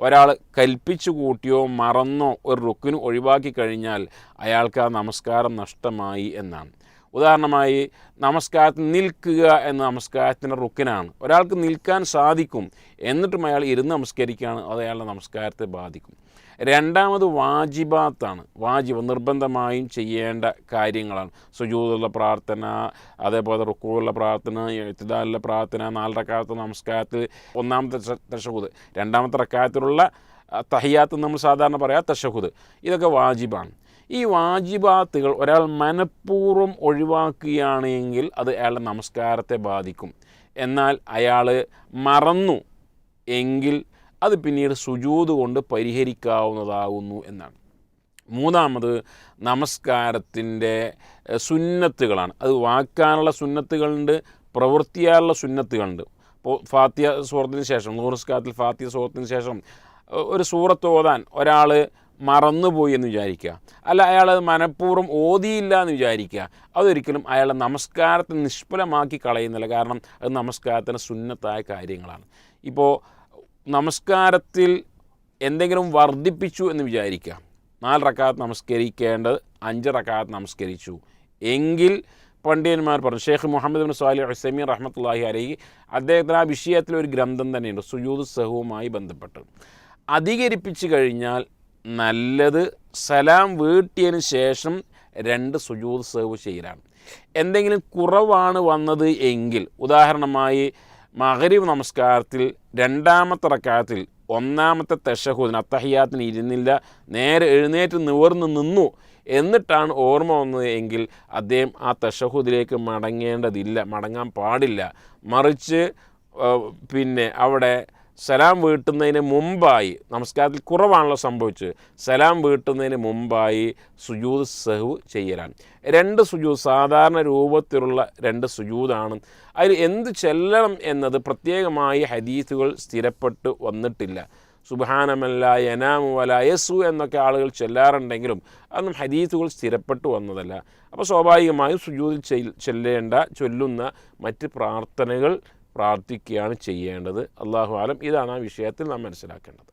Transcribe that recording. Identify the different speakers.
Speaker 1: ഒരാൾ കൽപ്പിച്ചു കൂട്ടിയോ മറന്നോ ഒരു റുക്കിന് ഒഴിവാക്കി കഴിഞ്ഞാൽ അയാൾക്ക് ആ നമസ്കാരം നഷ്ടമായി എന്നാണ്. ഉദാഹരണമായി നമസ്കാരത്തിൽ നിൽക്കുക എന്ന നമസ്കാരത്തിൻ്റെ റുക്കിനാണ്. ഒരാൾക്ക് നിൽക്കാൻ സാധിക്കും, എന്നിട്ടും അയാൾ ഇരുന്ന് നമസ്കരിക്കുകയാണ്, അത് അയാളുടെ നമസ്കാരത്തെ ബാധിക്കും. രണ്ടാമത് വാജിബാത്താണ്. നിർബന്ധമായും ചെയ്യേണ്ട കാര്യങ്ങളാണ്. സുജൂദുള്ള പ്രാർത്ഥന, അതേപോലെ റുക്കൂള്ള പ്രാർത്ഥന, ഇഅ്തിദാലിലെ പ്രാർത്ഥന, 4 റക്അത്ത് നമസ്കാരത്തിൽ ഒന്നാമത്തെ തശഹുദ്, രണ്ടാമത്തെ റക്അത്തിലുള്ള തഹിയ്യാത്ത് നമ്മൾ സാധാരണ പറയാം തശഹുദ്, ഇതൊക്കെ വാജിബാണ്. ഈ വാജിബാത്തുകൾ ഒരാൾ മനഃപൂർവ്വം ഒഴിവാക്കുകയാണെങ്കിൽ അത് അയാളുടെ നമസ്കാരത്തെ ബാധിക്കും. എന്നാൽ അയാൾ മറന്നു എങ്കിൽ അത് പിന്നീട് സുജൂദ് കൊണ്ട് പരിഹരിക്കാവുന്നതാകുന്നു എന്നാണ്. മൂന്നാമത് നമസ്കാരത്തിൻ്റെ സുന്നത്തുകളാണ്. അത് വാക്കാനുള്ള സുന്നത്തുകളുണ്ട്, പ്രവൃത്തിയാലുള്ള സുന്നത്തുകളുണ്ട്. ഇപ്പോൾ ഫാത്തിഹ സൂറത്തിന് ശേഷം, നമസ്കാരത്തിൽ ഫാത്തിഹ സൂറത്തിന് ശേഷം ഒരു സൂറത്ത് ഓതാൻ ഒരാൾ മറന്നുപോയി എന്ന് വിചാരിക്കുക, അല്ല അയാളത് മനഃപൂർവ്വം ഓതിയില്ല എന്ന് വിചാരിക്കുക, അതൊരിക്കലും അയാളെ നമസ്കാരത്തെ നിഷ്ഫലമാക്കി കളയുന്നില്ല. കാരണം അത് നമസ്കാരത്തിന് സുന്നത്തായ കാര്യങ്ങളാണ്. ഇപ്പോൾ നമസ്കാരത്തിൽ എന്തെങ്കിലും വർദ്ധിപ്പിച്ചു എന്ന് വിചാരിക്കുക, 4 റക്അത്ത് നമസ്കരിക്കേണ്ടത് 5 റക്അത്ത് നമസ്കരിച്ചു എങ്കിൽ പണ്ഡിതന്മാർ പറഞ്ഞു, ഷെയ്ഖ് മുഹമ്മദ് ബിൻ സ്വാലിഹ് അൽ ഉസൈമീൻ റഹ്മത്തുള്ളാഹി അലൈഹി അദ്ദേഹത്തിന് ആ വിഷയത്തിൽ ഒരു ഗ്രന്ഥം തന്നെയുണ്ട് സുജൂദ് സഹ്വുമായി ബന്ധപ്പെട്ട്. അധികരിപ്പിച്ച് കഴിഞ്ഞാൽ നല്ലത് സലാം വീട്ടിയതിന് ശേഷം 2 സുജൂദ് സഹ്വ് ചെയ്യലാണ്. എന്തെങ്കിലും കുറവാണ് വന്നത് എങ്കിൽ, ഉദാഹരണമായി മഗ്രിബ് നമസ്കാരത്തിൽ 2ാമത്തെ റക്അത്തിൽ 1ാമത്തെ തശഹുദിന് അത്തഹിയ്യാത്തിന് ഇരുന്നില്ല, നേരെ എഴുന്നേറ്റ് നിവർന്ന് നിന്നു, എന്നിട്ടാണ് ഓർമ്മ വന്നത് എങ്കിൽ അദ്ദേഹം ആ തശഹുദിലേക്ക് മടങ്ങാൻ പാടില്ല. മറിച്ച് അവിടെ സലാം വീട്ടുന്നതിന് മുമ്പായി, നമസ്കാരത്തിൽ കുറവാണല്ലോ സംഭവിച്ചത്, സലാം വീട്ടുന്നതിന് മുമ്പായി സുജൂദ് സഹ്വ് ചെയ്യലാണ്. 2 സുജൂദ് സാധാരണ രൂപത്തിലുള്ള 2 സുജൂദാണ്. അതിൽ എന്ത് ചെല്ലണം എന്നത് പ്രത്യേകമായി ഹദീസുകൾ സ്ഥിരപ്പെട്ട് വന്നിട്ടില്ല. സുബ്ഹാനമല്ല യനാമു വല യസു എന്നൊക്കെ ആളുകൾ ചെല്ലാറുണ്ടെങ്കിലും അതൊന്നും ഹദീസുകൾ സ്ഥിരപ്പെട്ടു വന്നതല്ല. അപ്പോൾ സ്വാഭാവികമായും സുജൂദിൽ ചൊല്ലുന്ന മറ്റ് പ്രാർത്ഥനകൾ പ്രാർത്ഥിക്കുകയാണ് ചെയ്യേണ്ടത്. അല്ലാഹു ആലം. ഇതാണ് ആ വിഷയത്തിൽ നാം മനസ്സിലാക്കേണ്ടത്.